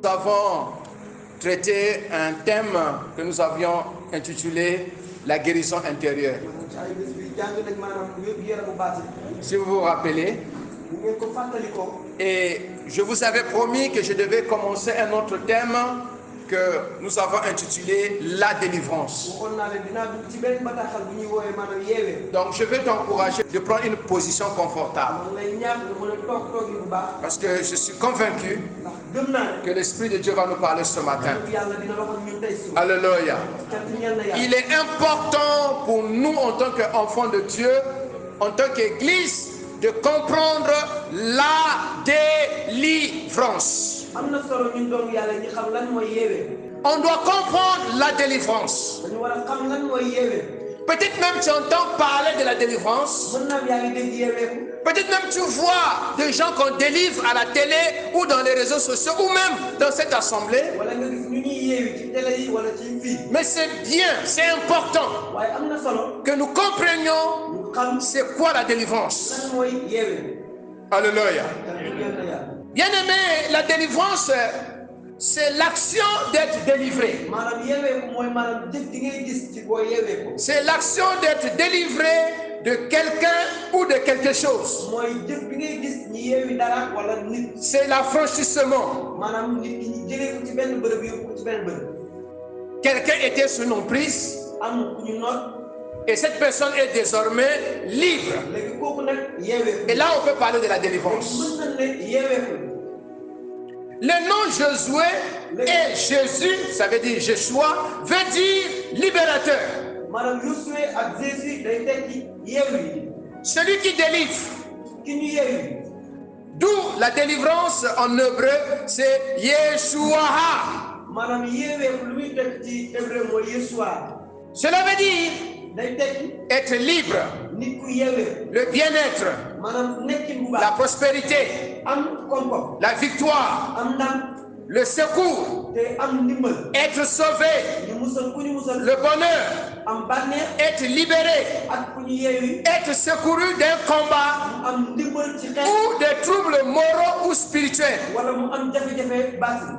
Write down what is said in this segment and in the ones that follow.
Nous avons traité un thème que nous avions intitulé la guérison intérieure. Si vous vous rappelez, et je vous avais promis que je devais commencer un autre thème que nous avons intitulé la délivrance. Donc je vais t'encourager de prendre une position confortable. Parce que je suis convaincu que l'Esprit de Dieu va nous parler ce matin. Alléluia. Il est important pour nous en tant qu'enfants de Dieu, en tant qu'Église, de comprendre la délivrance. On doit comprendre la délivrance. Peut-être même tu entends parler de la délivrance. Peut-être même tu vois des gens qu'on délivre à la télé ou dans les réseaux sociaux ou même dans cette assemblée. Mais c'est bien, c'est important que nous comprenions c'est quoi la délivrance. Alléluia. Bien aimé, la délivrance, c'est l'action d'être délivré. C'est l'action d'être délivré de quelqu'un ou de quelque chose. C'est l'affranchissement. Quelqu'un était sous une emprise et cette personne est désormais libre. Et là, on peut parler de la délivrance. Le nom Josué et Jésus, ça veut dire Jéchoua, veut dire libérateur. Celui qui délivre. D'où la délivrance en hébreu, c'est Yeshua. Cela veut dire être libre, le bien-être, la prospérité, la victoire, le secours, être sauvé, le bonheur, être libéré, être secouru d'un combat ou des troubles moraux ou spirituels.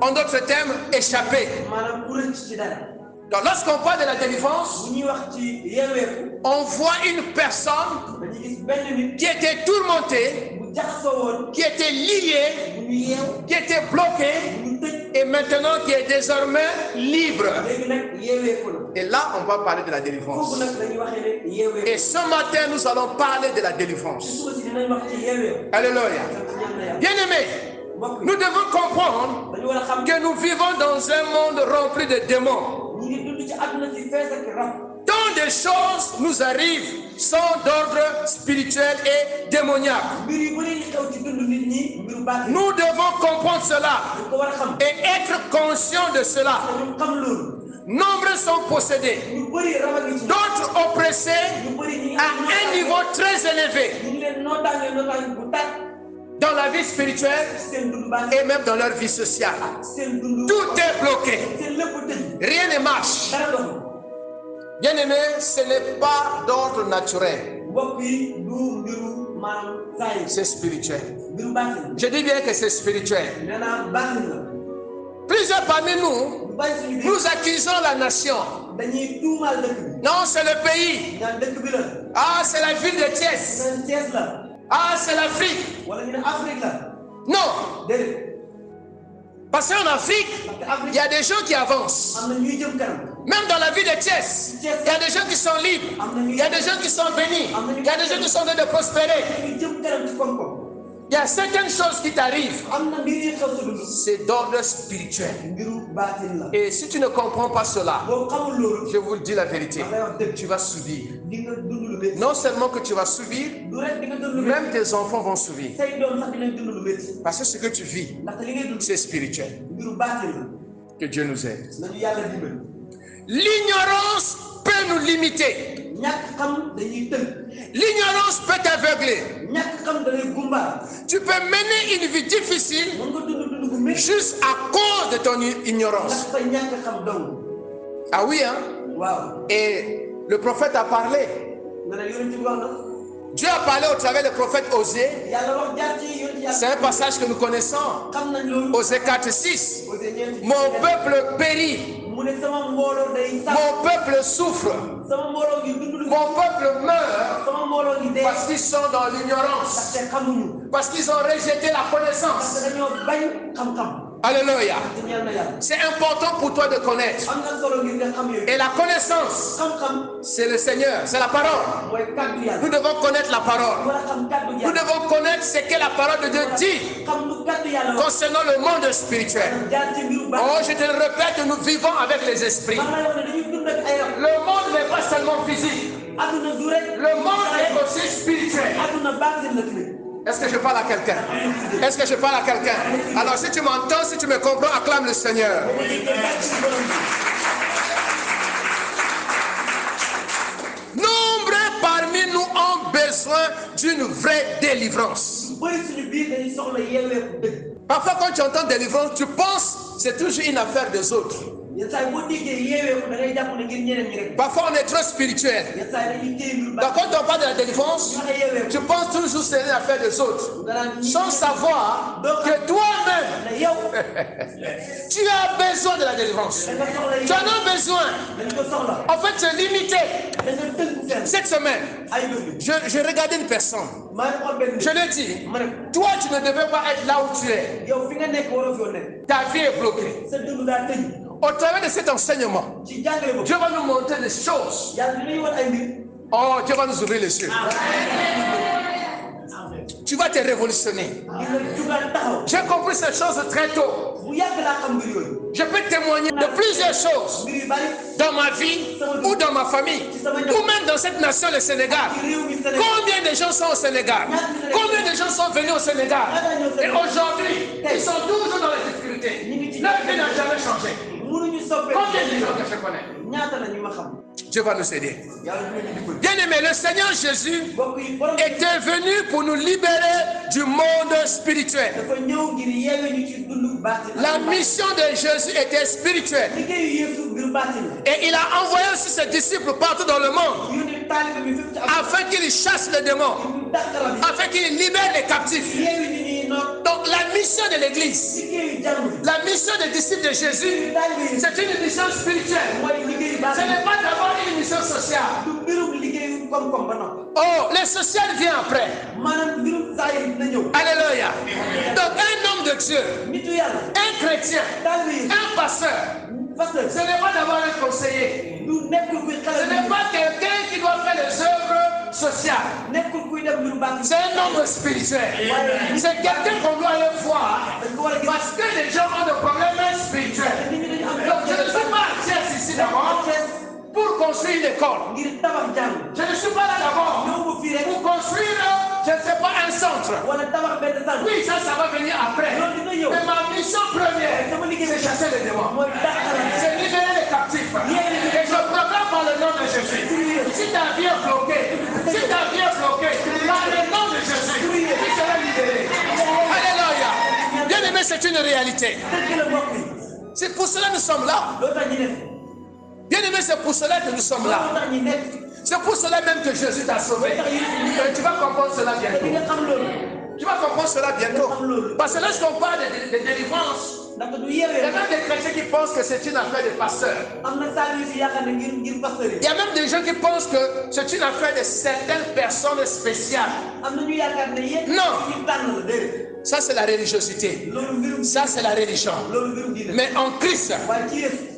En d'autres termes, échapper. Donc lorsqu'on parle de la délivrance, on voit une personne qui était tourmentée, qui était liée, qui était bloquée et maintenant qui est désormais libre. Et là, on va parler de la délivrance. Et ce matin, nous allons parler de la délivrance. Alléluia. Bien-aimés, nous devons comprendre que nous vivons dans un monde rempli de démons. Tant de choses nous arrivent sont d'ordre spirituel et démoniaque. Nous devons comprendre cela et être conscients de cela. Nombreux sont possédés, d'autres oppressés à un niveau très élevé dans la vie spirituelle et même dans leur vie sociale. Tout est bloqué. Rien ne marche. Bien aimé, ce n'est pas d'ordre naturel. C'est spirituel. Je dis bien que c'est spirituel. Plusieurs parmi nous, nous accusons la nation. Non, c'est le pays. Ah, c'est la ville de Thiès. Ah, c'est l'Afrique. Non. Parce qu'en Afrique, il y a des gens qui avancent. Même dans la vie de Thiès, il y a des gens qui sont libres. Il y a des gens qui sont bénis. Il y a des gens qui sont en train de prospérer. Il y a certaines choses qui t'arrivent. C'est d'ordre spirituel. Et si tu ne comprends pas cela, je vous dis la vérité, tu vas subir. Non seulement que tu vas subir, même tes enfants vont subir. Parce que ce que tu vis, c'est spirituel. Que Dieu nous aide. L'ignorance peut nous limiter. L'ignorance peut t'aveugler. Tu peux mener une vie difficile juste à cause de ton ignorance. Ah oui, hein? Et le prophète a parlé. Dieu a parlé au travers du prophète Osée. C'est un passage que nous connaissons. Osée 4:6. Mon peuple périt. Mon peuple souffre. Mon peuple meurt parce qu'ils sont dans l'ignorance. Parce qu'ils ont rejeté la connaissance. Alléluia. C'est important pour toi de connaître. Et la connaissance, c'est le Seigneur, c'est la parole. Nous devons connaître la parole. Nous devons connaître ce que la parole de Dieu dit concernant le monde spirituel. Oh, je te le répète, nous vivons avec les esprits. Le monde n'est pas seulement physique. Le monde est aussi spirituel. Est-ce que je parle à quelqu'un? Est-ce que je parle à quelqu'un? Alors si tu m'entends, si tu me comprends, acclame le Seigneur. Nombreux parmi nous ont besoin d'une vraie délivrance. Parfois quand tu entends délivrance, tu penses que c'est toujours une affaire des autres. Parfois on est trop spirituel. Donc quand on parle de la délivrance, tu penses toujours que c'est une affaire des autres, sans savoir que toi-même tu as besoin de la délivrance. Tu en as besoin. En fait, c'est limité. Cette semaine, je regardais une personne. Je lui ai dit, toi tu ne devais pas être là où tu es. Ta vie est bloquée. Au travers de cet enseignement, Dieu va nous montrer des choses. Oh, Dieu va nous ouvrir les yeux. Tu vas te révolutionner. J'ai compris ces choses très tôt. Je peux témoigner de plusieurs choses dans ma vie ou dans ma famille ou même dans cette nation, le Sénégal. Combien de gens sont au Sénégal? Combien de gens sont venus au Sénégal? Et aujourd'hui, ils sont toujours dans les difficultés. Leur vie n'a jamais changé. Combien de gens que je connais? Dieu va nous aider. Bien aimé, le Seigneur Jésus était venu pour nous libérer du monde spirituel. La mission de Jésus était spirituelle. Et il a envoyé aussi ses disciples partout dans le monde afin qu'ils chassent les démons, afin qu'ils libèrent les captifs. Donc la mission de l'Église, la mission des disciples de Jésus, c'est une mission spirituelle. Ce n'est pas d'abord une mission sociale. Oh, le social vient après. Alléluia. Donc un homme de Dieu, un chrétien, un pasteur, ce n'est pas d'abord un conseiller. Ce n'est pas quelqu'un qui doit faire les œuvres sociales. C'est un homme spirituel. C'est quelqu'un qu'on doit aller voir parce que les gens ont des problèmes spirituels. Donc je ne suis pas à ici d'abord pour construire une école. Je ne suis pas là d'abord pour construire, je ne sais pas, un centre. Oui, ça va venir après. Mais ma mission première, c'est chasser les démons. C'est libérer les captifs. Et je proclame par le nom de Jésus. Si ta vie est bloquée, par le nom de Jésus, tu seras libéré. Alléluia. Bien aimé, c'est une réalité. C'est pour cela que nous sommes là. Bien aimé, c'est pour cela que nous sommes là. C'est pour cela même que Jésus t'a sauvé. Et tu vas comprendre cela bientôt. Tu vas comprendre cela bientôt. Parce que lorsqu'on parle de délivrance, il y a même des chrétiens qui pensent que c'est une affaire de pasteur. Il y a même des gens qui pensent que c'est une affaire de certaines personnes spéciales. Non. Ça c'est la religiosité. Ça c'est la religion. Mais en Christ,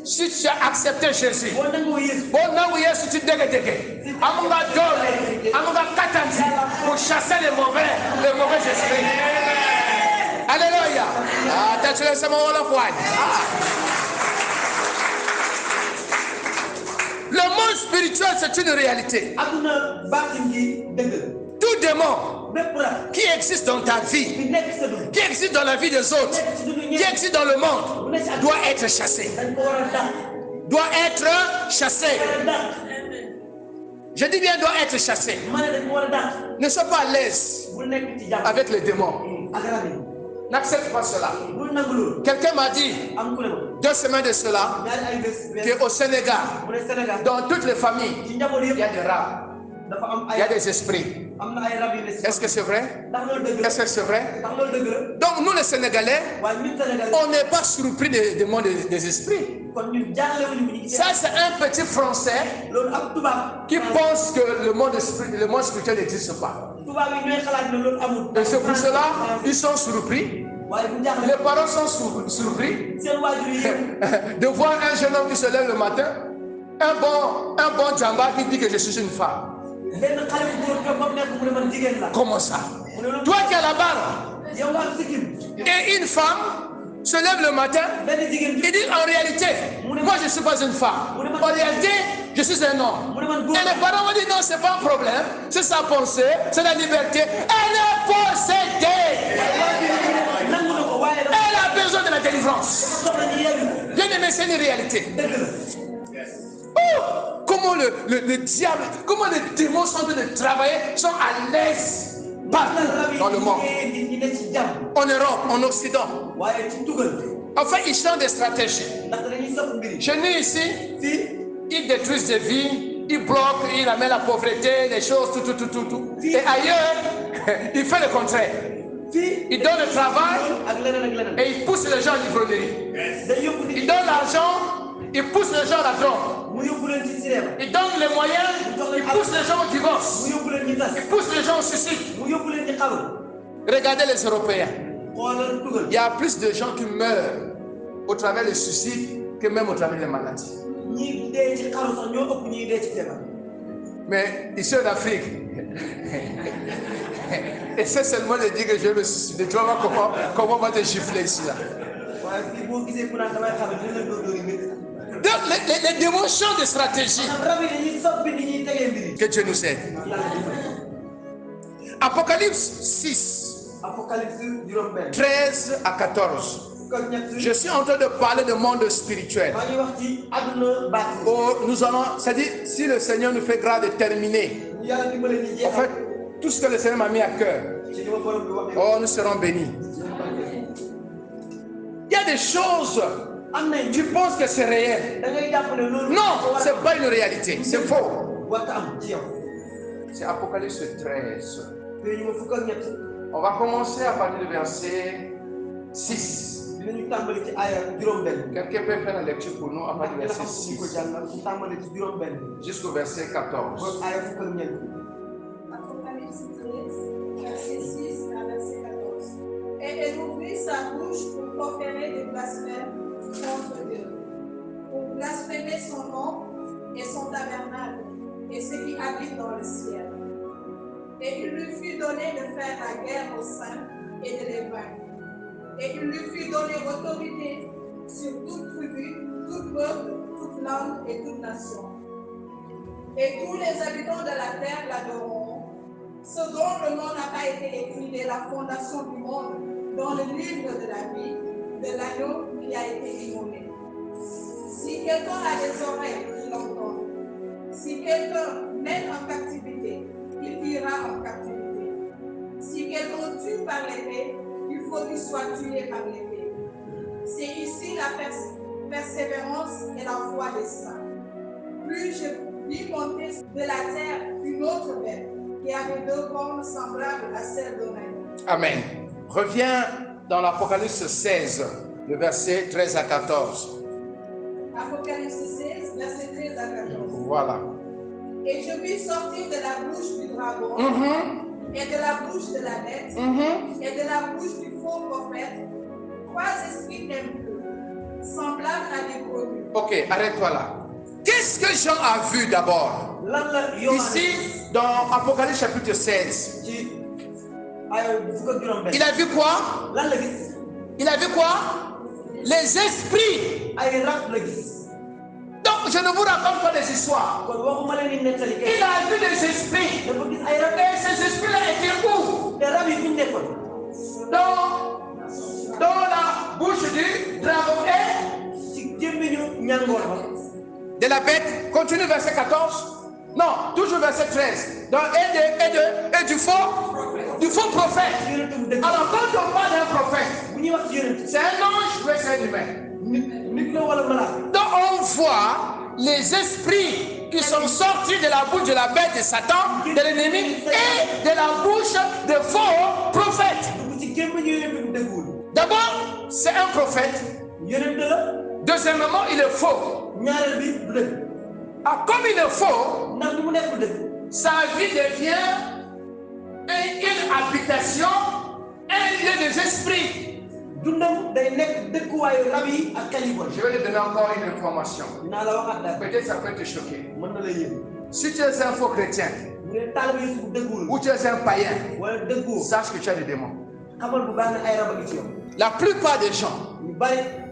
si tu as accepté Jésus, pour chasser les mauvais esprits. Alléluia. Le monde spirituel, c'est une réalité. Tout démon qui existe dans ta vie, qui existe dans la vie des autres, qui existe dans le monde, doit être chassé. Doit être chassé. Je dis bien doit être chassé. Ne sois pas à l'aise avec les démons. N'accepte pas cela. Quelqu'un m'a dit 2 semaines de cela qu'au Sénégal, dans toutes les familles, il y a des rats, il y a des esprits. Est-ce que c'est vrai? Est-ce que c'est vrai? Donc nous les Sénégalais, on n'est pas surpris des mondes des esprits. Ça c'est un petit Français qui pense que le monde spirituel n'existe pas. Et c'est pour cela ils sont surpris. Les parents sont surpris de voir un jeune homme qui se lève le matin, un bon djamba qui dit que je suis une femme. Comment ça? Toi qui as la barbe et une femme se lève le matin et dit en réalité, moi je ne suis pas une femme. En réalité, je suis un homme. Et les parents vont dire non, c'est pas un problème, c'est sa pensée, c'est la liberté. Elle est possédée. Elle a besoin de la délivrance. Bien aimé, c'est une réalité. Oh, comment le diable, comment les démons sont en train de travailler, sont à l'aise partout dans le monde. En Europe, en Occident. Enfin, ils changent des stratégies. Chez nous ici, ils détruisent des vies, ils bloquent, ils amènent la pauvreté, les choses, tout. Et ailleurs, ils font le contraire. Ils donnent le travail et ils poussent les gens à l'ivrognerie. Ils donnent l'argent, ils poussent les gens à la drogue. Ils donnent les moyens, ils poussent les gens au divorce. Ils poussent les gens au suicide. Regardez les Européens. Il y a plus de gens qui meurent au travers du suicide que même au travers des maladies. Mais ici en Afrique, et c'est seulement de dire que je vais me suicider. Tu vas voir comment on va te gifler ici là. Donc les démons changent de stratégie. Que Dieu nous aide. Apocalypse 6, 13 à 14. Je suis en train de parler de monde spirituel. Oh, nous allons, c'est-à-dire, si le Seigneur nous fait grâce de terminer, en fait, tout ce que le Seigneur m'a mis à cœur, oh, nous serons bénis. Il y a des choses, tu penses que c'est réel. Non, ce n'est pas une réalité, c'est faux. C'est Apocalypse 13. On va commencer à partir du verset 6. Quelqu'un peut faire la lecture pour nous à partir du verset 6 jusqu'au verset 14. Apocalypse 13, verset 6 à verset 14. Et elle ouvrit sa bouche pour proférer des blasphèmes contre Dieu, pour blasphémer son nom et son tabernacle et ceux qui habitent dans le ciel. Et il lui fut donné de faire la guerre aux saints et de les vaincre. Et il lui fut donné autorité sur toute tribu, tout peuple, toute langue et toute nation. Et tous les habitants de la terre l'adoreront, ce dont le nom n'a pas été écrit dès la fondation du monde dans le livre de la vie de l'agneau qui a été immolé. Si quelqu'un a des oreilles, qu'il entende. Si quelqu'un mène en captivité, il ira en captivité. Si quelqu'un tue par l'épée, il faut qu'il soit tué par l'épée. C'est ici la persévérance et la foi des saints. Puis je vis monter de la terre une autre bête qui avait deux cornes semblables à celles d'un agneau. Amen. Reviens dans l'Apocalypse 16, le verset 13 à 14. Apocalypse 16, verset 13 à 14. Voilà. Et je vis sortir de la bouche du dragon et de la bouche de la bête et de la bouche du faux prophète 3 esprits ténébreux, semblables à des grenouilles. Ok, arrête-toi là. Qu'est-ce que Jean a vu d'abord? Ici, dans Apocalypse chapitre 16. Il a vu quoi? Il a vu quoi? Les esprits. Donc, je ne vous raconte pas des histoires. Il a vu des esprits. Et ces esprits-là étaient où? Dans la bouche du dragon et de la bête. Continue verset 14. Non, toujours verset 13. Donc, et du faux prophète. Alors, quand on parle d'un prophète, c'est un ange ou c'est un humain? Donc, on voit les esprits qui sont sortis de la bouche de la bête de Satan, de l'ennemi, et de la bouche de faux prophètes. D'abord, c'est un prophète. Deuxièmement, il est faux. Ah, comme il est faux, sa vie devient une habitation, un lieu des esprits. Je vais lui donner encore une information. Peut-être ça peut te choquer. Si tu es un faux chrétien ou tu es un païen, sache que tu as des démons. La plupart des gens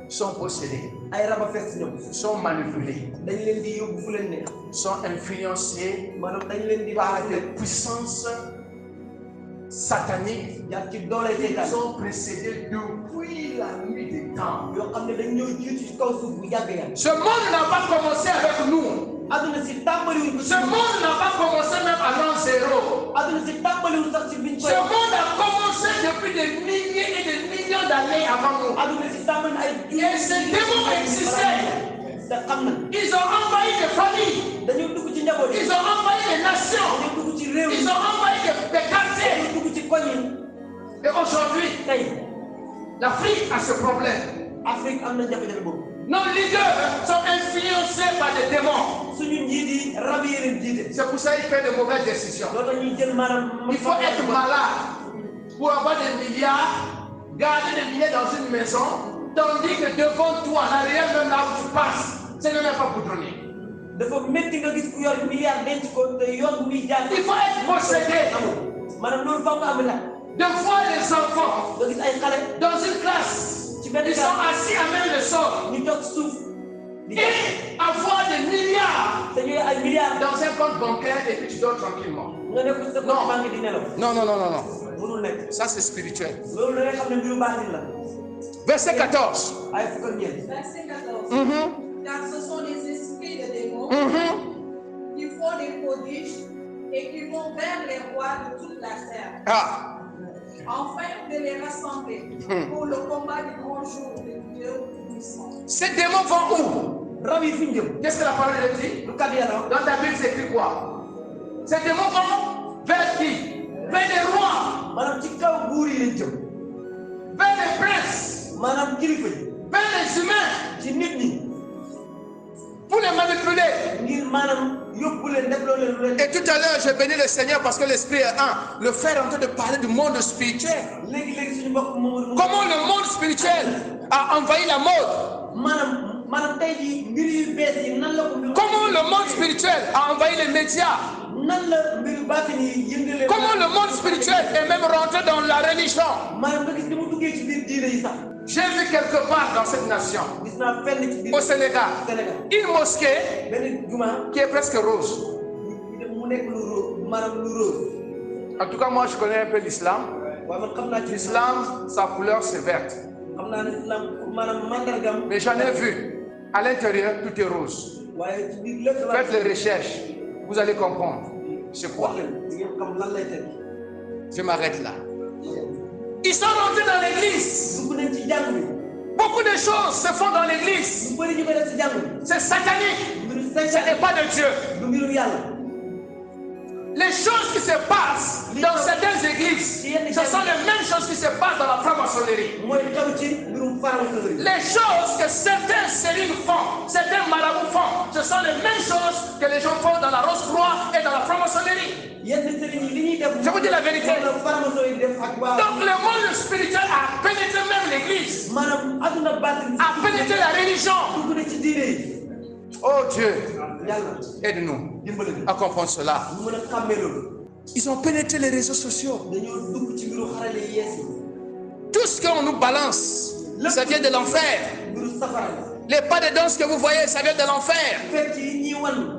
sont possédés, sont manipulés, sont influencés par des puissances sataniques. Ils sont précédés depuis la nuit des temps. Ce monde n'a pas commencé avec nous. Ce monde n'a pas commencé même à l'an 0. Ce monde a commencé depuis des milliers et des millions d'années avant nous. Et ces démons existaient. Ils ont envahi des familles. Ils ont envahi des nations. Ils ont envahi des quartiers. Et aujourd'hui, l'Afrique a ce problème. Nos leaders sont influencés par des démons. C'est pour ça qu'ils font de mauvaises décisions. Il faut être malade pour avoir des milliards, garder des milliers dans une maison, tandis que devant toi, l'arrière même là où tu passes, ce n'est même pas pour donner. Il faut être possédé. Deux fois les enfants dans une classe, ils sont assis à même le sol. Et avoir des milliards dans un compte bancaire et puis tu dors tranquillement. Non. Ça c'est spirituel. Verset 14. Car ce sont les esprits de démons qui font des prodiges et qui vont vers les rois de toute la terre. Afin de les rassembler pour le combat du grand jour de Dieu puissant. Ces démons vont où? Qu'est-ce que la parole dit? Dans ta Bible, c'est écrit quoi? Ces démons vont vers qui? Vers les rois, vers les princes, vers les humains, pour les manipuler. Et tout à l'heure, j'ai béni le Seigneur parce que l'Esprit est un. Le frère est en train de parler du monde spirituel. Comment le monde spirituel a envahi la mode. Comment le monde spirituel a envahi les médias. Comment le monde spirituel est même rentré dans la religion. J'ai vu quelque part dans cette nation, au Sénégal, une mosquée qui est presque rose. En tout cas, moi je connais un peu l'islam. L'islam, sa couleur c'est verte. Mais j'en ai vu. À l'intérieur, tout est rose. Faites les recherches, vous allez comprendre. C'est quoi? Je m'arrête là. Ils sont rentrés dans l'église. Beaucoup de choses se font dans l'église. C'est satanique. Ce n'est pas de Dieu. Les choses qui se passent dans certaines églises, ce sont les mêmes choses qui se passent dans la franc-maçonnerie. Les choses que certains sérieux font, certains marabouts font, ce sont les mêmes choses que les gens font dans la Rose-Croix et dans la franc-maçonnerie. Je vous dis la vérité. Donc le monde spirituel a pénétré même l'église, a pénétré la religion. Oh Dieu, aide-nous à comprendre cela. Ils ont pénétré les réseaux sociaux. Tout ce qu'on nous balance, ça vient de l'enfer. Les pas de danse que vous voyez, ça vient de l'enfer.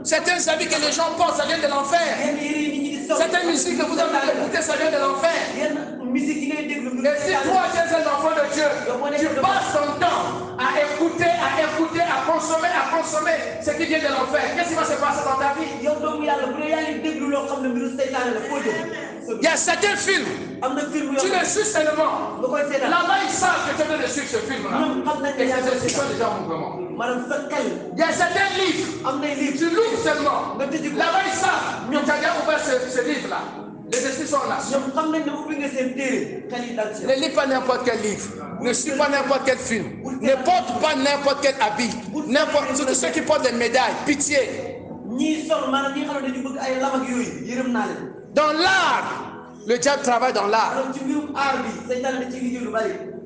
Certains habits que les gens portent, ça vient de l'enfer. Certaines musiques que vous avez écoutées, ça vient de l'enfer. Et si toi, tu es un enfant de Dieu, tu passes ton temps à écouter, à consommer ce qui vient de l'enfer. Qu'est-ce qui va se passer dans ta vie? Il y a certains films, tu les suis seulement. Là-bas, ils savent que tu viens de suivre ce film-là. Et c'est déjà un mouvement. Il y a certains livres, tu l'ouvres seulement. Là-bas, ils savent que tu as déjà ouvert ce livre-là. Les esprits sont là. Ne lis pas n'importe quel livre. Ne suis pas n'importe quel film. Ne porte pas n'importe quel habit. Surtout ceux qui portent des médailles. Pitié. Dans l'art, le diable travaille dans l'art.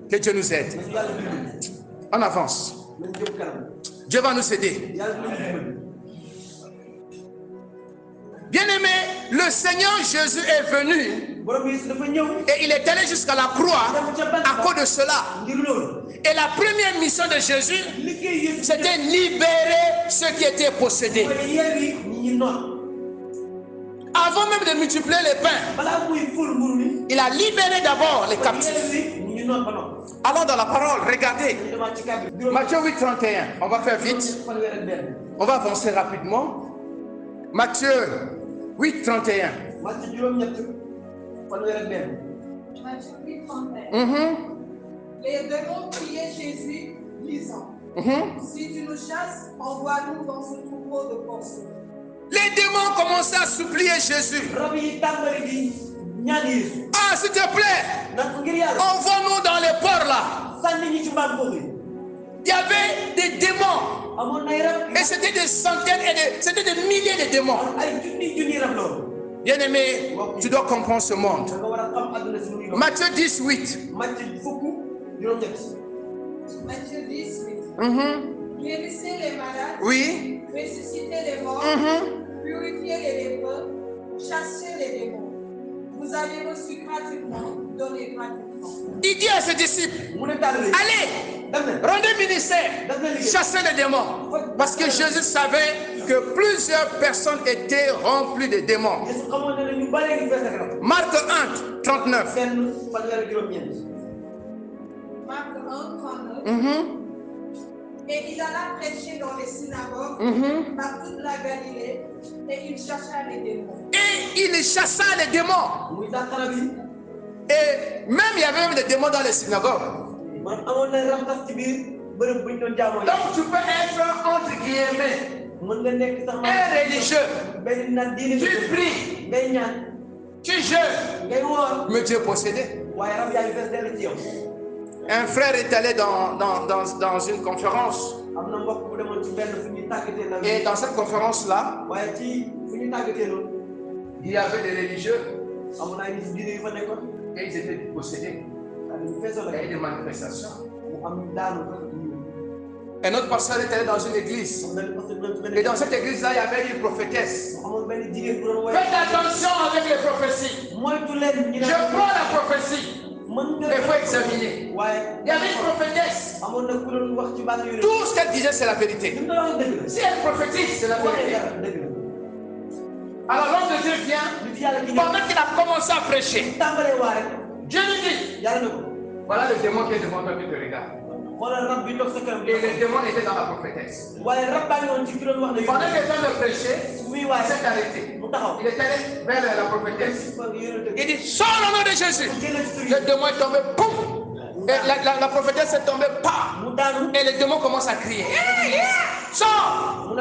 Que Dieu nous aide. On avance. Dieu va nous aider. Bien-aimé, le Seigneur Jésus est venu et il est allé jusqu'à la croix à cause de cela. Et la première mission de Jésus, c'était libérer ceux qui étaient possédés. Avant même de multiplier les pains, il a libéré d'abord les captifs. Allons dans la parole, regardez. Matthieu 8, 31. On va faire vite. On va avancer rapidement. Matthieu 8, 31. Matthieu 8, 31. Les démons criaient Jésus, disant, si tu nous chasses, envoie-nous dans ce troupeau de porceaux. Les démons commençaient à supplier Jésus. Ah, s'il te plaît, envoie-nous dans les ports là. Il y avait des démons. Et c'était des centaines et c'était des milliers de démons. Bien-aimé, tu dois comprendre ce monde. Matthieu 18. Matthieu 18. Guérissez les malades. Oui. Ressuscitez les morts. Purifiez les lépreux. Chassez les démons. Vous avez reçu gratuitement, donnez gratuitement. Il dit à ses disciples, allez, rendez ministère, chassez les démons. Parce que Jésus savait que plusieurs personnes étaient remplies de démons. Marc 1, 39. Marc 1, 39. Et il alla prêcher dans les synagogues par toute la Galilée et il chassa les démons. Et il chassa les démons. Et même il y avait des démons dans les synagogues. Donc tu peux être entre guillemets un religieux. Tu pries, tu jeûnes, mais tu es possédé. Un frère est allé dans une conférence. Et dans cette conférence-là, il y avait des religieux. Et ils étaient possédés. Il y avait des manifestations. Un autre pasteur est allé dans une église. Et dans cette église-là, il y avait une prophétesse. Faites attention avec les prophéties. Je prends la prophétie. Mais il faut examiner. Il y avait une prophétesse. Tout ce qu'elle disait, c'est la vérité. Si elle prophétise, c'est la vérité. Alors l'homme de Dieu vient, pendant qu'il a commencé à prêcher, Dieu lui dit, voilà le démon qui est devant toi qui te regarde. Et le démon était dans la prophétesse. Pendant qu'il était en train de prêcher, il s'est arrêté. Il est allé vers la prophétesse. Il dit, sors au nom de Jésus. Le démon est tombé, pouf. Et la prophétesse est tombée, paf. Et le démon commence à crier. Sors.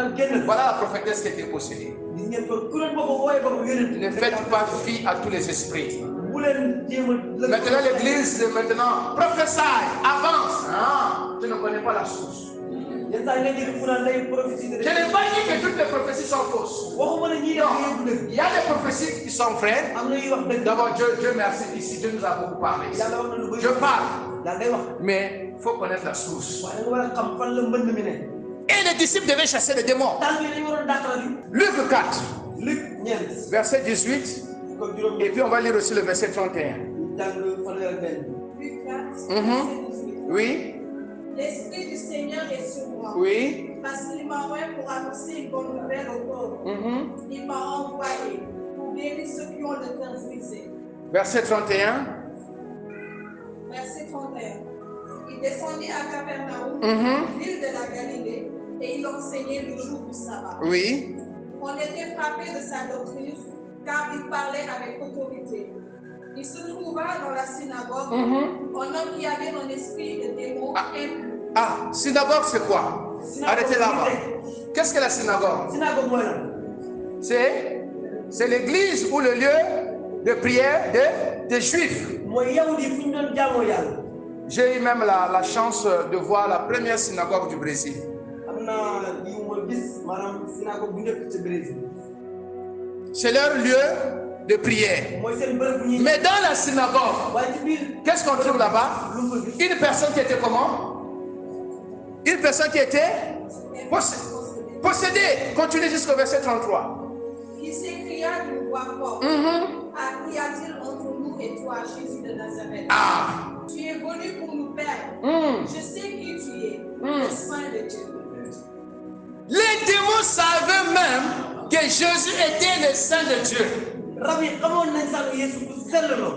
Voilà la prophétesse qui était possédée. Ne faites pas fi à tous les esprits. Maintenant l'église, maintenant, prophétie, avance. Ah, tu ne connais pas la source. Je n'ai pas dit que toutes les prophéties sont fausses. Non. Il y a des prophéties qui sont vraies. D'abord, Dieu merci, ici, Dieu nous a beaucoup parlé. Je parle. Mais il faut connaître la source. Et les disciples devaient chasser les démons. Luc 4, verset 18. Et puis on va lire aussi le verset 31. Luc 4, Oui. L'Esprit du Seigneur est sur moi. Oui. Parce qu'il m'a envoyé pour annoncer une bonne nouvelle aux pauvres. Il m'a envoyé pour guérir ceux qui ont le cœur brisé. Verset 31. Verset 31. Il descendit à Capernaum, ville de la Galilée, et il enseignait le jour du sabbat. Oui. On était frappé de sa doctrine, car il parlait avec autorité. Il se trouva dans la synagogue un homme qui avait un esprit de démon impur. Ah, synagogue c'est quoi? Arrêtez là-bas. Qu'est-ce que la synagogue? C'est l'église ou le lieu de prière des Juifs. J'ai eu même la chance de voir la première synagogue du Brésil. C'est leur lieu de prière. Mais dans la synagogue, qu'est-ce qu'on trouve là-bas? Une personne qui était comment? Une personne qui était possédée. Continuez jusqu'au verset 33. Il s'écria d'une voix forte. Qu'y a-t-il entre nous et toi, Jésus de Nazareth? Tu es venu pour nous perdre. Je sais qui tu es, le Saint de Dieu. Les démons savaient même que Jésus était le Saint de Dieu.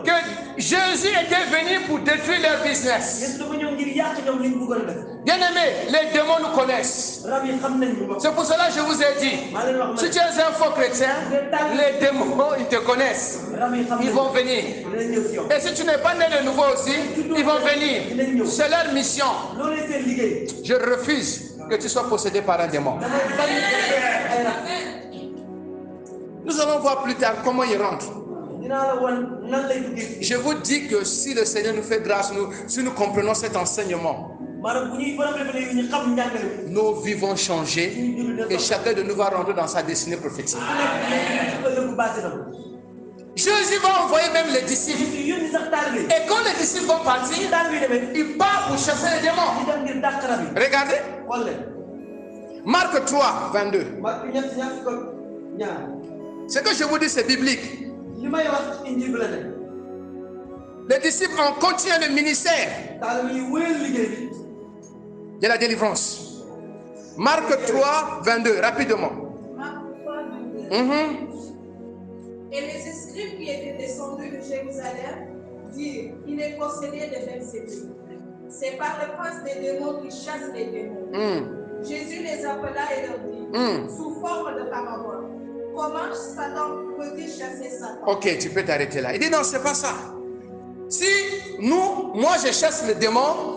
Que Jésus était venu pour détruire leur business. Bien aimé, les démons nous connaissent. C'est pour cela que je vous ai dit, si tu es un faux chrétien, les démons, ils te connaissent. Ils vont venir. Et si tu n'es pas né de nouveau aussi, ils vont venir. C'est leur mission. Je refuse que tu sois possédé par un démon. Nous allons voir plus tard comment ils rentrent. Je vous dis que si le Seigneur nous fait grâce, si nous comprenons cet enseignement, nos vies vont changer et chacun de nous va rentrer dans sa destinée prophétique. Jésus va envoyer même les disciples. Et quand les disciples vont partir, ils partent pour chasser les démons. Regardez. Marc 3, 22. Ce que je vous dis, c'est biblique. Les disciples ont continué le ministère de la délivrance. Marc 3, 22, rapidement. Marc 3, 22. Et les esprits qui étaient descendus de Jérusalem dirent, il est possédé de Belzébul. C'est par le prince des démons qui chasse les démons. Jésus les appela et leur dit, sous forme de parabole, comment Satan peut-il chasser Satan? Ok, tu peux t'arrêter là. Il dit non, c'est pas ça. Si moi je chasse le démon,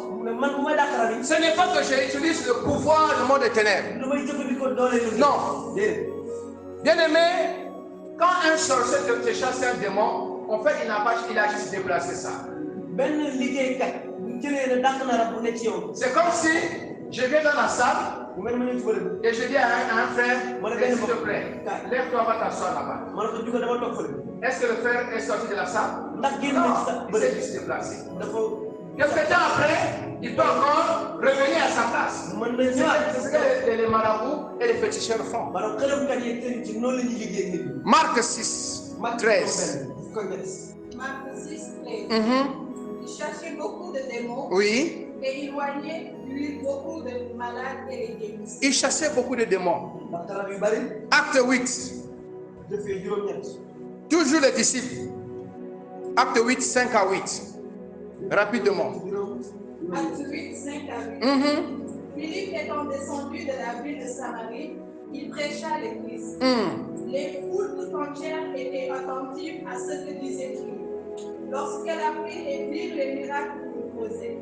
ce n'est pas que j'utilise le pouvoir du monde des ténèbres. Non. Bien aimé, quand un sorcier te chasse un démon, en fait, il a juste déplacé ça. C'est comme si je viens dans la salle et je dis à un frère, s'il te plaît, lève-toi, va t'asseoir là-bas. Est-ce que le frère est sorti de la salle? Non, il s'est juste déplacé. Quelques temps après, il peut encore revenir à sa place. C'est ce que les marabouts et les féticheurs font. Marc 6, 13. Marc 6, 13. Il cherchait beaucoup de démons. Oui. Et il éloignait lui beaucoup de malades et les guérissait. Il chassait beaucoup de démons. Acte 8. Toujours les disciples. Acte 8, 5 à 8. Rapidement. Acte 8, 5 à 8. Philippe étant descendu de la ville de Samarie, il prêcha l'Église. Les foules tout entières étaient attentives à ce que disait Philippe, lorsqu'elle apprit et virent les miracles qu'il faisait.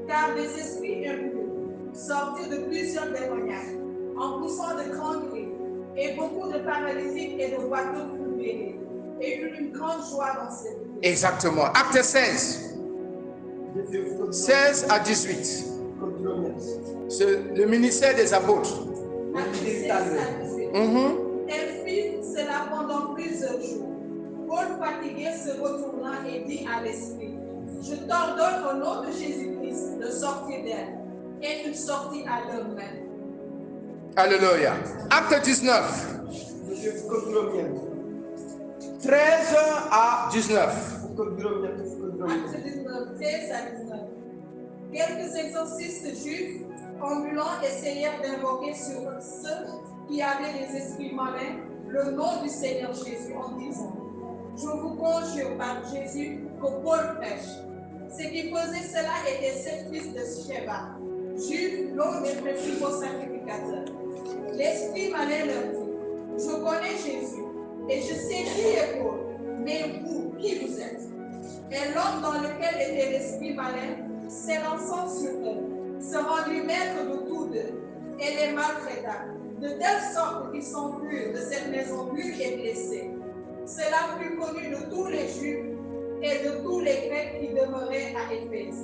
Car des esprits impurs sortirent de plusieurs démoniaques, en poussant de grands cris, et beaucoup de paralytiques et de boiteux furent guéris, et eut une grande joie dans cette ville. Exactement. Acte 16. 16 à 18. C'est le ministère des apôtres. Acte 16 à 18. Elle fit cela pendant plusieurs jours. Paul, fatigué, se retourna et dit à l'esprit, je t'ordonne au nom de Jésus-Christ de sortir d'elle. Et il sortit à l'heure même. Alléluia. Acte 19. 13 à 19. Acte 19, 13 à 19. Quelques exorcistes juifs ambulants essayèrent d'invoquer sur ceux qui avaient des esprits malins le nom du Seigneur Jésus en disant, je vous conjure par Jésus que Paul prêche. Ce qui faisait cela était sept fils de Sheba, juifs, l'un des principaux sacrificateurs. L'esprit malin leur dit, je connais Jésus, Et je sais qui est Paul, mais vous, qui vous êtes? Et l'homme dans lequel était l'esprit malin, s'élançant sur eux, se rendit maître de tous deux et les maltraita, de telle sorte qu'ils s'enfuirent de cette maison nus et blessés. Cela fut connu de tous les Juifs et de tous les Grecs qui demeuraient à Éphèse.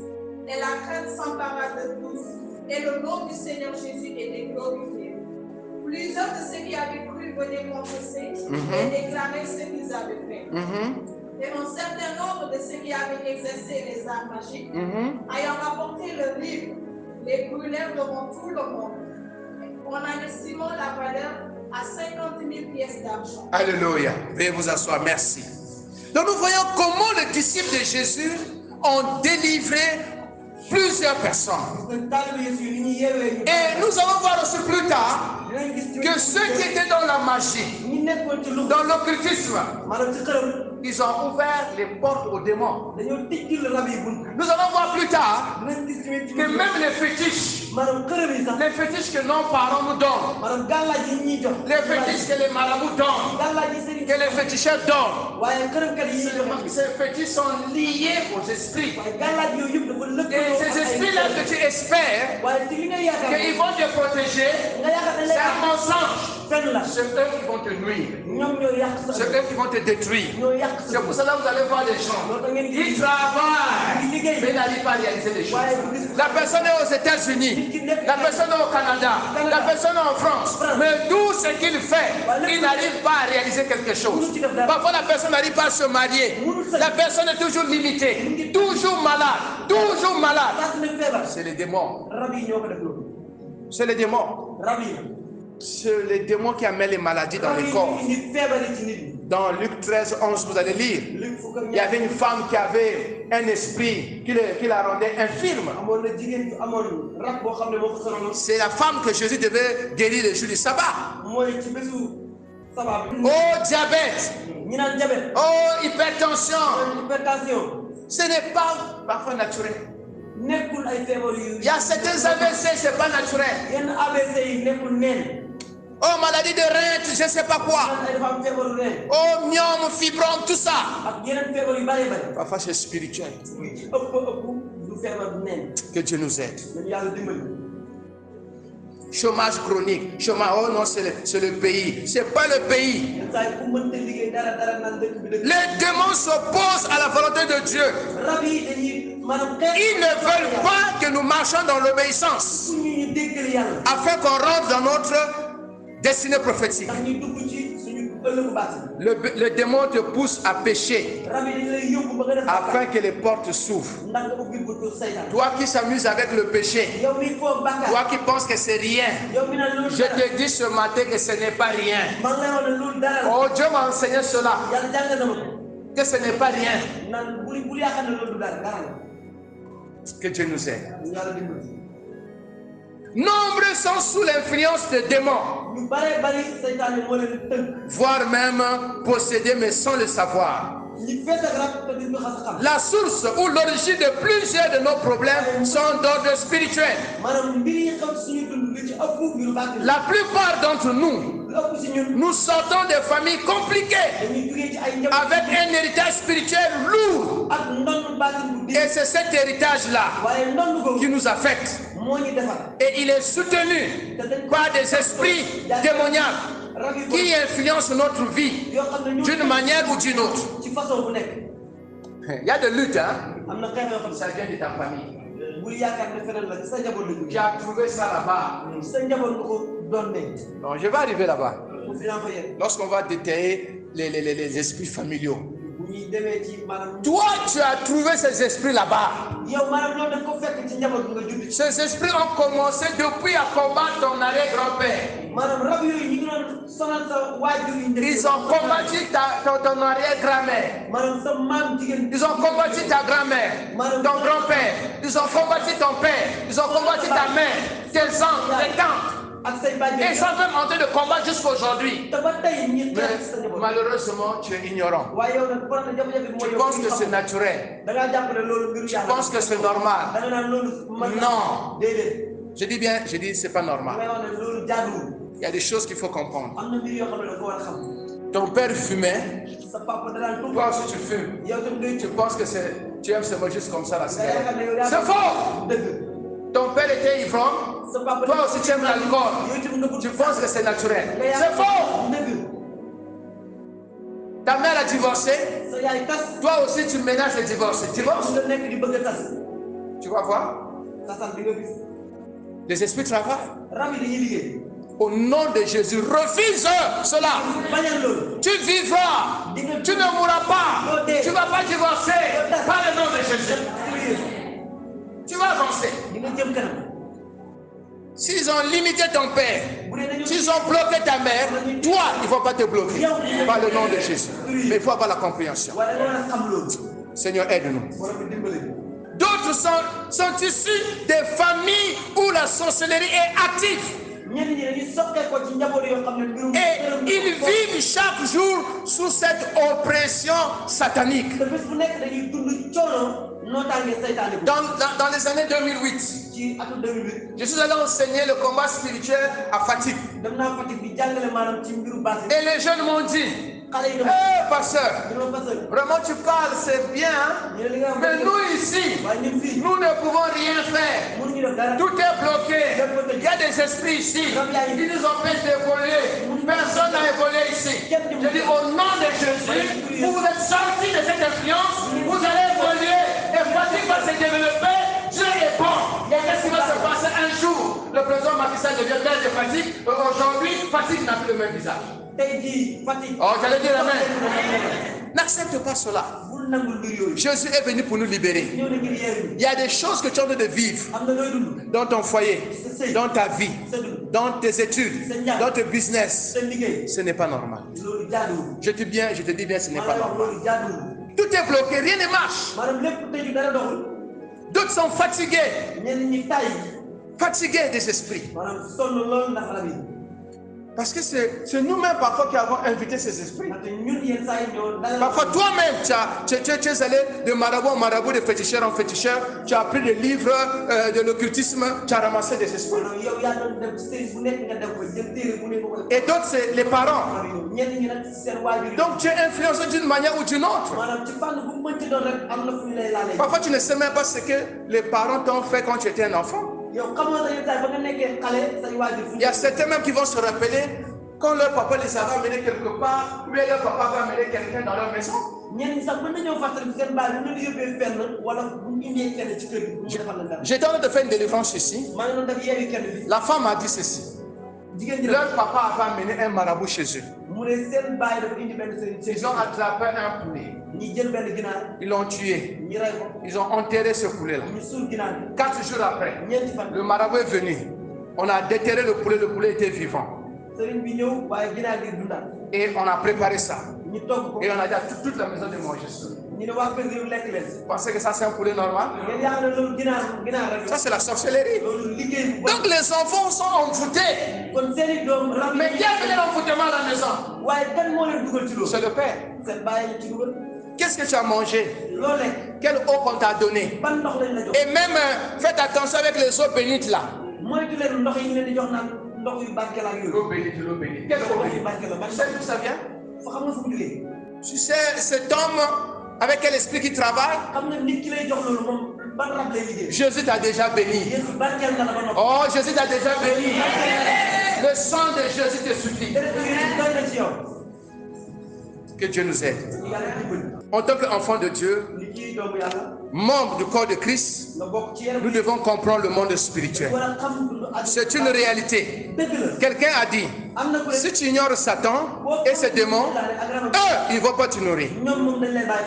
Et la crainte s'empara de tous, et le nom du Seigneur Jésus était glorifié. Plusieurs de ceux qui avaient cru venaient confesser et déclarer ce qu'ils avaient fait. Et un certain nombre de ceux qui avaient exercé les arts magiques, ayant apporté le livre, les brûlèrent devant tout le monde, en en estimant la valeur à 50 000 pièces d'argent. Alléluia. Veuillez vous asseoir. Merci. Donc nous voyons comment les disciples de Jésus ont délivré plusieurs personnes. Et nous allons voir aussi plus tard que ceux qui étaient dans la magie, dans l'occultisme, ils ont ouvert les portes aux démons. Nous allons voir plus tard que même les fétiches que nos parents nous donnent, les fétiches que les marabouts donnent, que les féticheurs donnent, ces fétiches sont liés aux esprits. Et ces esprits-là que tu espères qu'ils vont te protéger, c'est un mensonge. C'est eux qui vont te nuire. C'est eux qui vont te détruire. C'est pour cela que vous allez voir les gens. Ils travaillent, mais n'arrivent pas à réaliser les choses. La personne est aux États-Unis, la personne est au Canada, la personne est en France. Mais tout ce qu'il fait, il n'arrive pas à réaliser quelque chose. Parfois, la personne n'arrive pas à se marier. La personne est toujours limitée, toujours malade, toujours malade. C'est les démons. C'est les démons. C'est les démons qui amènent les maladies dans les corps. Dans Luc 13, 11, vous allez lire. Il y avait une femme qui avait un esprit qui la rendait infirme. C'est la femme que Jésus devait guérir le jour du sabbat. Oh, diabète. Oh, hypertension. Ce n'est pas parfois naturel. Il y a certains AVC, ce n'est pas naturel. Oh, maladie de rein, je ne sais pas quoi. Oh, myome, fibrome, tout ça. Parfois, c'est spirituel. Que Dieu nous aide. Chômage chronique. Chômage, oh non, c'est le pays. Ce n'est pas le pays. Les démons s'opposent à la volonté de Dieu. Ils ne veulent pas que nous marchions dans l'obéissance afin qu'on rentre dans notre destinée prophétique. Le démon te pousse à pécher afin que les portes s'ouvrent. Toi qui s'amuses avec le péché, toi qui penses que c'est rien, je te dis ce matin que ce n'est pas rien. Oh, Dieu m'a enseigné cela, que ce n'est pas rien. Que Dieu nous aide. Nombreux sont sous l'influence des démons, voire même possédés mais sans le savoir. La source ou l'origine de plusieurs de nos problèmes sont d'ordre spirituel. La plupart d'entre nous sortons de familles compliquées avec un héritage spirituel lourd. Et c'est cet héritage-là qui nous affecte. Et il est soutenu par des esprits démoniaques qui influencent notre vie d'une manière ou d'une autre. Il y a des luttes, hein? Ça vient de ta famille. Tu as trouvé ça là-bas. Non, je vais arriver là-bas. Lorsqu'on va détailler les esprits familiaux. Toi, tu as trouvé ces esprits là-bas. Ces esprits ont commencé depuis à combattre ton arrière-grand-père. Ils ont combattu ton arrière-grand-mère. Ils ont combattu ta grand-mère, ton grand-père. Ils ont combattu ton père. Ils ont combattu ta mère, tes oncles, tes tantes. Et ils sont même en train de combattre jusqu'à aujourd'hui. Mais malheureusement, tu es ignorant. Tu penses que c'est naturel. Tu penses que c'est normal. Non. Je dis bien, c'est pas normal. Il y a des choses qu'il faut comprendre. Ton père fumait. Toi aussi tu fumes. Tu penses que tu aimes se manger juste comme ça la cigarette. C'est faux. Ton père était ivrogne. Toi aussi tu aimes l'alcool. Tu penses que c'est naturel. C'est faux. Ta mère a divorcé. Toi aussi tu ménages les divorces. Divorce. Tu vas voir. Les esprits travaillent. Au nom de Jésus, refuse cela. Tu vivras. Tu ne mourras pas. Tu ne vas pas divorcer. Par le nom de Jésus. Tu vas avancer. S'ils ont limité ton père, s'ils ont bloqué ta mère, toi, il ne faut pas te bloquer. Par le nom de Jésus. Mais il faut avoir la compréhension. Seigneur, aide-nous. D'autres sont issus des familles où la sorcellerie est active. Et ils vivent chaque jour sous cette oppression satanique. Dans les années 2008, je suis allé enseigner le combat spirituel à Fatick. Et les jeunes m'ont dit, hey, pasteur, vraiment tu parles, c'est bien, hein? Mais nous ici, nous ne pouvons rien faire. Tout est bloqué. Il y a des esprits ici. Ils nous empêchent d'évoluer. Personne n'a évolué ici. Je dis au nom de Jésus, vous êtes sortis de cette influence, vous allez évoluer et Fatick va se développer. Dieu est bon. Qu'est-ce qui va se passer un jour? Le président Macky Sall devient maire de Fatick. Aujourd'hui, Fatick n'a plus le même visage. Oh, j'allais dire amen. N'accepte pas cela. Jésus est venu pour nous libérer. Il y a des choses que tu as envie de vivre dans ton foyer, dans ta vie, dans tes études, dans tes business. Ce n'est pas normal. Je te dis bien, ce n'est pas normal. Tout est bloqué, rien ne marche. D'autres sont fatigués. Fatigués des esprits. Parce que c'est nous-mêmes parfois qui avons invité ces esprits. Parfois toi-même, tu es allé de marabout en marabout, de féticheur en féticheur, tu as pris des livres de l'occultisme, tu as ramassé des esprits. Et d'autres, c'est les parents. Donc tu es influencé d'une manière ou d'une autre. Parfois tu ne sais même pas ce que les parents t'ont fait quand tu étais un enfant. Il y a certains même qui vont se rappeler quand leur papa les avait amenés quelque part, ou leur papa va amener quelqu'un dans leur maison. J'étais en train de faire une délivrance ici. La femme a dit ceci. Leur papa avait amené un marabout chez eux. Ils ont attrapé un poulet. Ils l'ont tué. Ils ont enterré ce poulet-là. 4 jours après, le marabout est venu. On a déterré le poulet était vivant. Et on a préparé ça. Et on a dit à toute la maison de manger ça. Vous pensez que ça c'est un poulet normal? Ça c'est la sorcellerie. Donc les enfants sont envoûtés. Mais qui a fait l'envoûtement à la maison? C'est le père. Qu'est-ce que tu as mangé? Quelle eau qu'on t'a donné? Et même faites attention avec les eaux bénites là. L'eau bénite, l'eau bénite. Quelle eau bénite? Tu sais d'où ça vient? Tu sais cet homme avec quel esprit qui travaille? Jésus t'a déjà béni. Oh, Jésus t'a déjà béni. Le sang de Jésus te suffit. Que Dieu nous aide. En tant qu'enfant de Dieu, membre du corps de Christ, nous devons comprendre le monde spirituel. C'est une réalité. Quelqu'un a dit, si tu ignores Satan et ses démons, eux, ils ne vont pas te nourrir.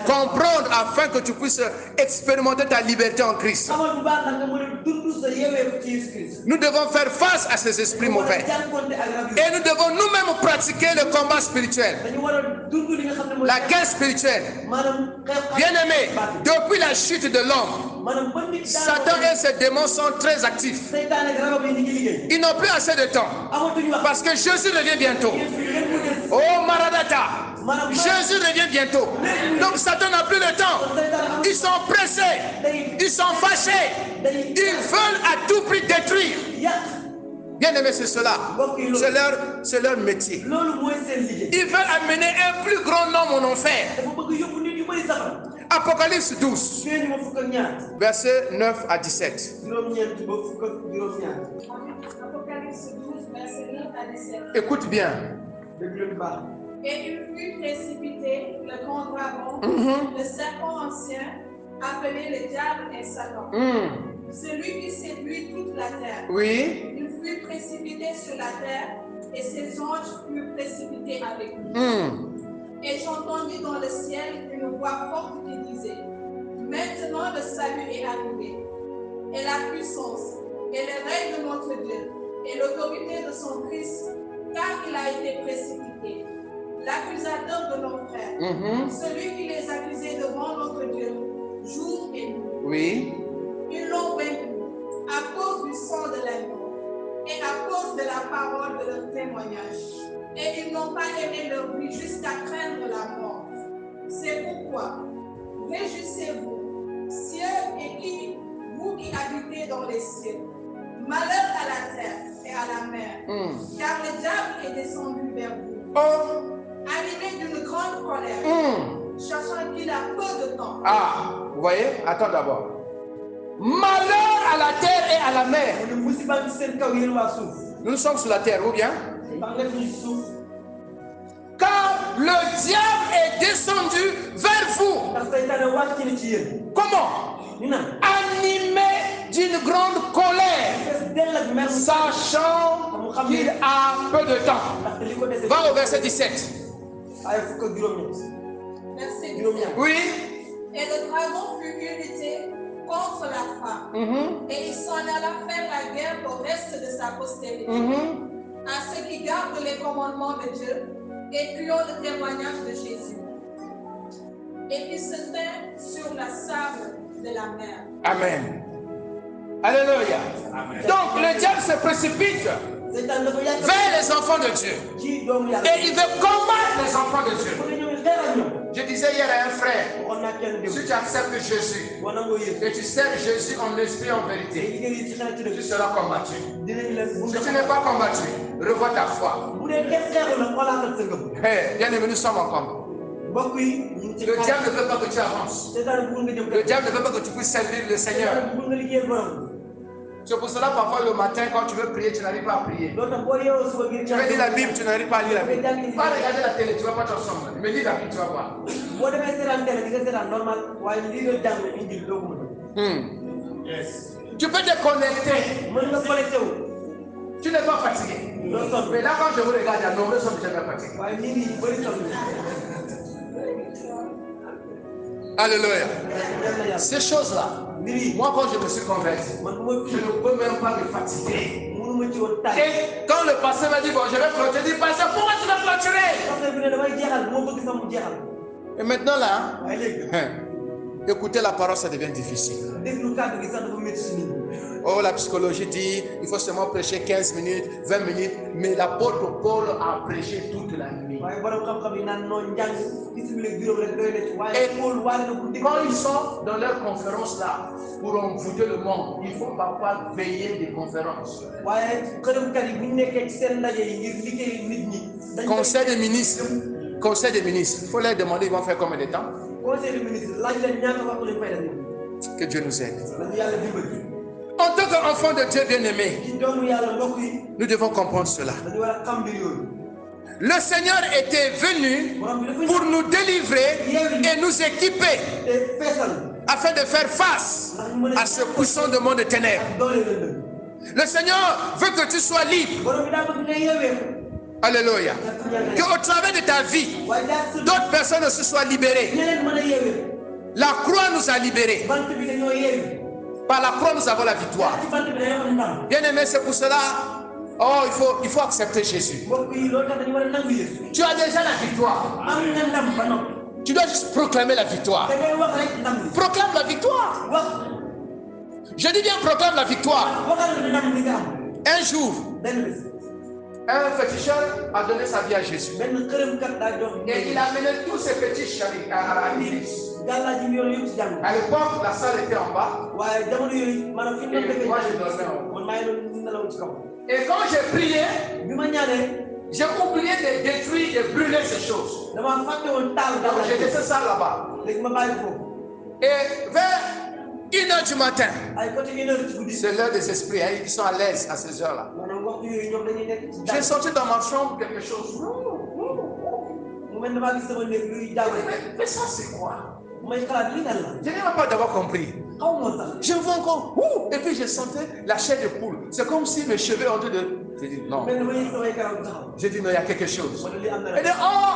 Comprendre afin que tu puisses expérimenter ta liberté en Christ. Nous devons faire face à ces esprits mauvais. Et nous devons nous-mêmes pratiquer le combat spirituel. La guerre spirituelle. Bien-aimé, depuis la chute de l'homme, Satan et ses démons sont très actifs. Ils n'ont plus assez de temps. Parce que Jésus revient bientôt. Oh Maranatha, Jésus revient bientôt. Donc Satan n'a plus le temps. Ils sont pressés. Ils sont fâchés. Ils veulent à tout prix détruire. Bien aimé, c'est cela. C'est leur métier. Ils veulent amener un plus grand nombre en enfer. Apocalypse 12, versets 9 à 17. Apocalypse 12, verset 9 à 17. Écoute bien. Et il fut précipité, le grand dragon, le serpent ancien, appelé le diable et Satan. Celui qui séduit toute la terre. Oui. Il fut précipité sur la terre et ses anges furent précipités avec lui. Et j'entendis dans le ciel une voix forte qui disait: Maintenant le salut est arrivé, et la puissance, et le règne de notre Dieu, et l'autorité de son Christ, car il a été précipité. L'accusateur de nos frères, celui qui les accusait devant notre Dieu, jour et nuit. Oui. Ils l'ont vaincu à cause du sang de l'agneau et à cause de la parole de leur témoignage. Et ils n'ont pas aimé leur vie jusqu'à craindre la mort. C'est pourquoi, réjouissez-vous, cieux et qui, vous qui habitez dans les cieux. Malheur à la terre et à la mer, car le diable est descendu vers vous, animé d'une grande colère, cherchant qu'il a peu de temps. Ah, vous voyez? Attends d'abord. Malheur à la terre et à la mer. Nous sommes sur la terre, ou bien? Car le diable est descendu vers vous. Comment? Animé d'une grande colère, sachant qu'il a peu de temps. Va au verset 17. Verset 17. Oui. Et le dragon fut irrité contre la femme, et il s'en alla faire la guerre au reste de sa postérité, à ceux qui gardent les commandements de Dieu et qui ont le témoignage de Jésus, et qui se tint sur la sable de la mer. Amen. Alléluia. Amen. Donc le diable se précipite vers les enfants de Dieu et il veut combattre les enfants de Dieu. Je disais hier à un frère, si tu acceptes Jésus et tu sers Jésus en esprit et en vérité, tu seras combattu. Si tu n'es pas combattu, revois ta foi. Hey, bien aimé, nous sommes en combat. Le diable ne veut pas que tu avances. Le diable ne veut pas que tu puisses servir le Seigneur. C'est pour cela parfois le matin quand tu veux prier, tu n'arrives pas à prier. Tu veux lire la Bible, tu n'arrives pas à lire la Bible. Va regarder la télé, tu ne vas pas t'ensemble. Mais lis la Bible, tu vas voir. Tu peux te connecter. Tu n'es pas fatigué. Mais là quand je vous regarde, il y a nombreux sont déjà fatigués. Alléluia. Ces choses-là, moi quand je me suis converti, je ne peux même pas me fatiguer. Et quand le pasteur m'a dit, bon, je vais clôturer, je dis, pasteur, pourquoi tu vas clôturer? Et maintenant là, écouter la parole, ça devient difficile. Oh, la psychologie dit, il faut seulement prêcher 15 minutes, 20 minutes, mais l'apôtre Paul a prêché toute la nuit. Et quand ils sont dans leur conférence là, pour envoûter le monde, il faut parfois veiller des conférences. Conseil des ministres. Conseil des ministres. Il faut leur demander, ils vont faire combien de temps? Que Dieu nous aide. En tant qu'enfant de Dieu bien-aimé, nous devons comprendre cela. Le Seigneur était venu pour nous délivrer et nous équiper afin de faire face à ce puissant de monde de ténèbres. Le Seigneur veut que tu sois libre. Alléluia. Qu'au travers de ta vie, d'autres personnes se soient libérées. La croix nous a libérés. Par la croix, nous avons la victoire. Bien aimé, c'est pour cela, il faut accepter Jésus. Tu as déjà la victoire. Tu dois juste proclamer la victoire. Proclame la victoire. Je dis bien proclame la victoire. Un jour, un féticheur a donné sa vie à Jésus. Et il a amené tous ces fétiches à l'église. À l'époque, la salle était en bas. Et moi, je dormais en haut. Et quand j'ai prié, j'ai oublié de détruire, de brûler ces choses. Donc j'ai laissé ça là-bas. Et vers 1h du matin, c'est l'heure des esprits, hein, ils sont à l'aise à ces heures-là. J'ai sorti dans ma chambre quelque chose. Mais ça c'est quoi? Je n'ai pas d'abord compris. Je vois encore. Et puis je sentais la chair de poule. C'est comme si mes cheveux ont de... J'ai dit non. J'ai dit non, il y a quelque chose. Elle dit oh,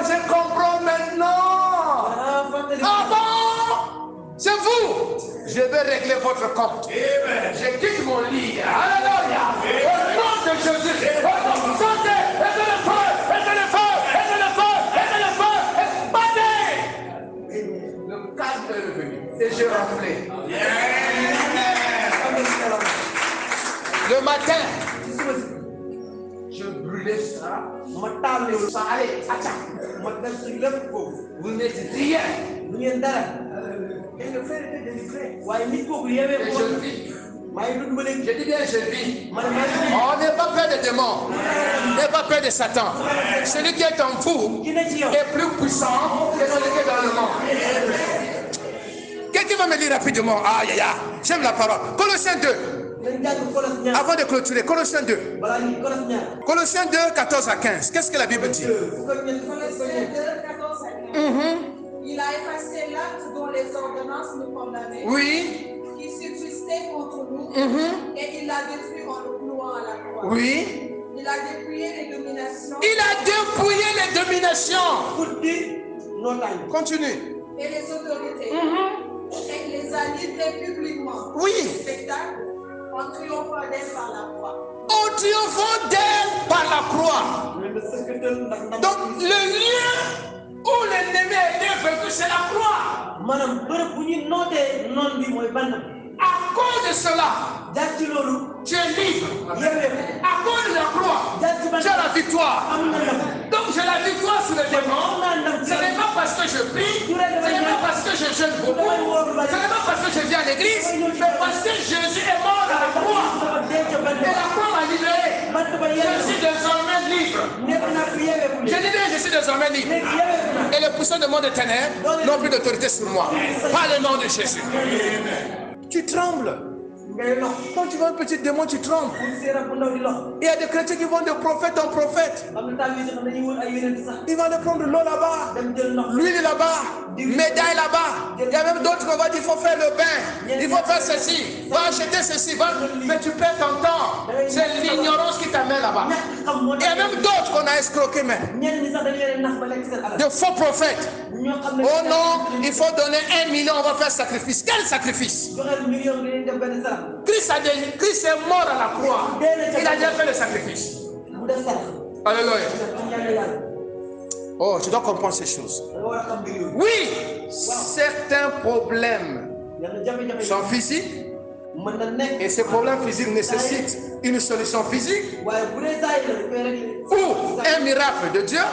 je comprends maintenant. Ah bon? C'est vous. Je vais régler votre compte. Je quitte mon lit. Alléluia. Au nom de Jésus. Sentez. Aidez le feu. Aidez le feu. Aidez le feu. Aidez le feu. Expandez. Le calme est revenu. Et j'ai raflé. Le matin, je brûlais ça. Ça allait. Vous n'êtes rien. Et le frère était délivré. Et je vis. Je dis bien, je vis. On n'est pas peur des démons. On n'est pas peur de Satan. Celui qui est en vous est plus puissant que celui qui est dans le monde. Quelqu'un va me dire rapidement. Aïe, aïe, aïe. J'aime la parole. Colossiens 2. Avant de clôturer, Colossiens 2. Colossiens 2, 14 à 15. Qu'est-ce que la Bible dit? Colossiens 2, 14 à 15. Il a effacé l'acte dont les ordonnances nous condamnaient. Oui. Qui subsistait contre nous. Et il l'a détruit en le clouant à la croix. Oui. Il a dépouillé les dominations. Il a dépouillé les dominations. Continue. Et les autorités. Et les a livrés publiquement. Oui. Spectacle. En triomphant d'elle par la croix. En triomphant d'elle par la croix. Donc le lieu où l'ennemi est vaincu, c'est la croix. À cause de cela, tu es libre. À cause de la croix, tu as la victoire. Donc j'ai la victoire sur le démon. Ce n'est pas parce que je prie, ce n'est pas parce que je jeûne beaucoup, ce n'est pas parce que je viens à l'église, mais parce que Jésus est mort à la croix. Et la croix m'a libéré. Je suis désormais libre. Je dis bien, je suis désormais libre. Et les puissants de monde des ténèbres n'ont plus d'autorité sur moi. Par le nom de Jésus. Tu trembles. Quand tu vois un petit démon, tu trembles. Il y a des chrétiens qui vont de prophète en prophète. Ils vont aller prendre l'eau là-bas, l'huile là-bas, médaille là-bas. Il y a même d'autres qui vont dire il faut faire le bain, il faut faire ceci, va acheter ceci, mais tu perds ton temps. C'est l'ignorance qui t'amène là-bas. Il y a même d'autres qu'on a escroqués même. De faux prophètes. Oh non, il faut donner 1 million, on va faire sacrifice. Quel sacrifice? Christ est mort à la croix. Il a déjà fait le sacrifice. Alléluia. Oh, tu dois comprendre ces choses. Oui, certains problèmes sont physiques. Et ces problèmes physiques nécessitent une solution physique ou un miracle de Dieu.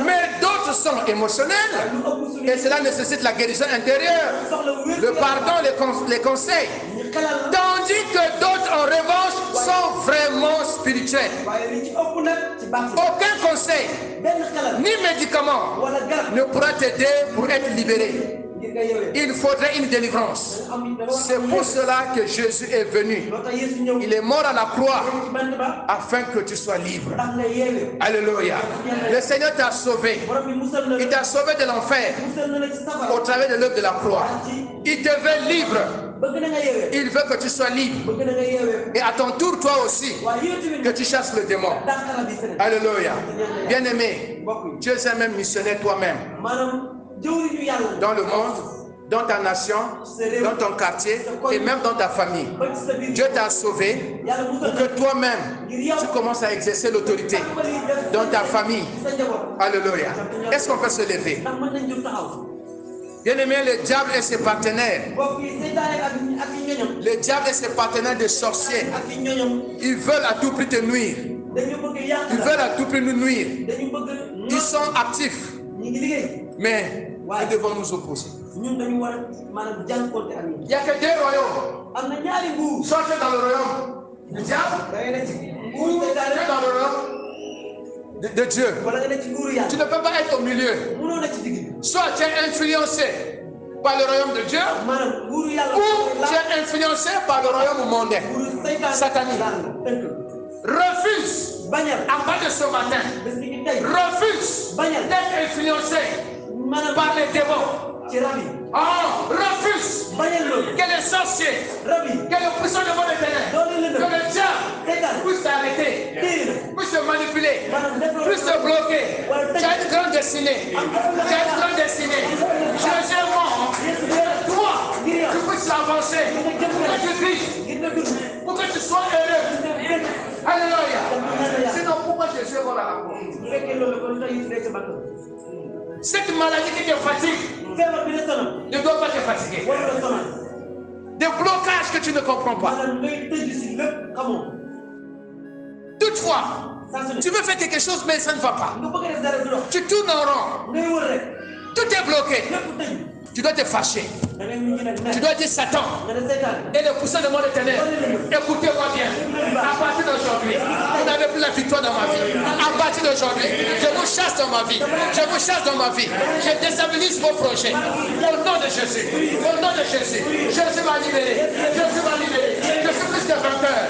Mais d'autres sont émotionnels et cela nécessite la guérison intérieure, le pardon, les conseils. Tandis que d'autres en revanche sont vraiment spirituels. Aucun conseil ni médicament ne pourra t'aider pour être libéré. Il faudrait une délivrance. C'est pour cela que Jésus est venu. Il est mort à la croix afin que tu sois libre. Alléluia. Le Seigneur t'a sauvé. Il t'a sauvé de l'enfer au travers de l'œuvre de la croix. Il te veut libre. Il veut que tu sois libre. Et à ton tour, toi aussi, que tu chasses le démon. Alléluia. Bien-aimé, Dieu est même missionnaire toi-même. Dans le monde, dans ta nation, dans ton quartier et même dans ta famille. Dieu t'a sauvé pour que toi-même, tu commences à exercer l'autorité dans ta famille. Alléluia. Est-ce qu'on peut se lever? Bien-aimé, le diable et ses partenaires. Le diable et ses partenaires de sorciers. Ils veulent à tout prix te nuire. Ils veulent à tout prix nous nuire. Ils sont actifs. Mais nous devons nous opposer. Il n'y a que 2 royaumes. Sortez dans le royaume du diable ou tu es dans le royaume de Dieu. Tu ne peux pas être au milieu. Soit tu es influencé par le royaume de Dieu ou tu es influencé par le royaume mondain, satanique. Refuse à part de ce matin, refuse d'être influencé par les démons. Oh, refuse que les sorciers, que le puissant de mon éternel, que le diable puisse t'arrêter, puisse te manipuler, puisse te bloquer. Tu as une grande destinée. Tu as une grande destinée. Jésus est mort. Toi, tu puisses avancer. Pour que tu vis, pour que tu sois heureux. Alléluia. Sinon, pourquoi Jésus est mort à la croix? Cette maladie qui te fatigue ne doit pas te fatiguer. Des blocages que tu ne comprends pas. Toutefois, tu veux faire quelque chose mais ça ne va pas. Tu tournes en rond. Tout est bloqué. Tu dois te fâcher. Tu dois dire Satan et le puissant de mon éternel. Écoutez-moi bien. À partir d'aujourd'hui, vous n'avez plus la victoire dans ma vie. À partir d'aujourd'hui, je vous chasse dans ma vie. Je vous chasse dans ma vie. Je déstabilise vos projets. Au nom de Jésus. Au nom de Jésus. Jésus m'a libéré. Jésus m'a libéré. Je suis plus que vainqueur.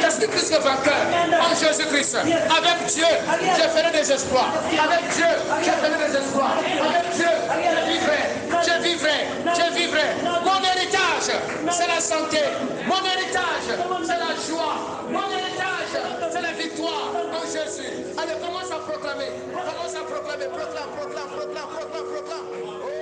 Je suis plus que vainqueur. En Jésus-Christ. Avec Dieu, je ferai des exploits. Avec Dieu, je ferai des exploits. Avec Dieu, je vivrai. Je vivrai, je vivrai. Mon héritage, c'est la santé. Mon héritage, c'est la joie. Mon héritage, c'est la victoire en Jésus. Allez, commence à proclamer. Commence à proclamer. Proclame, proclame, proclame, proclame, proclame.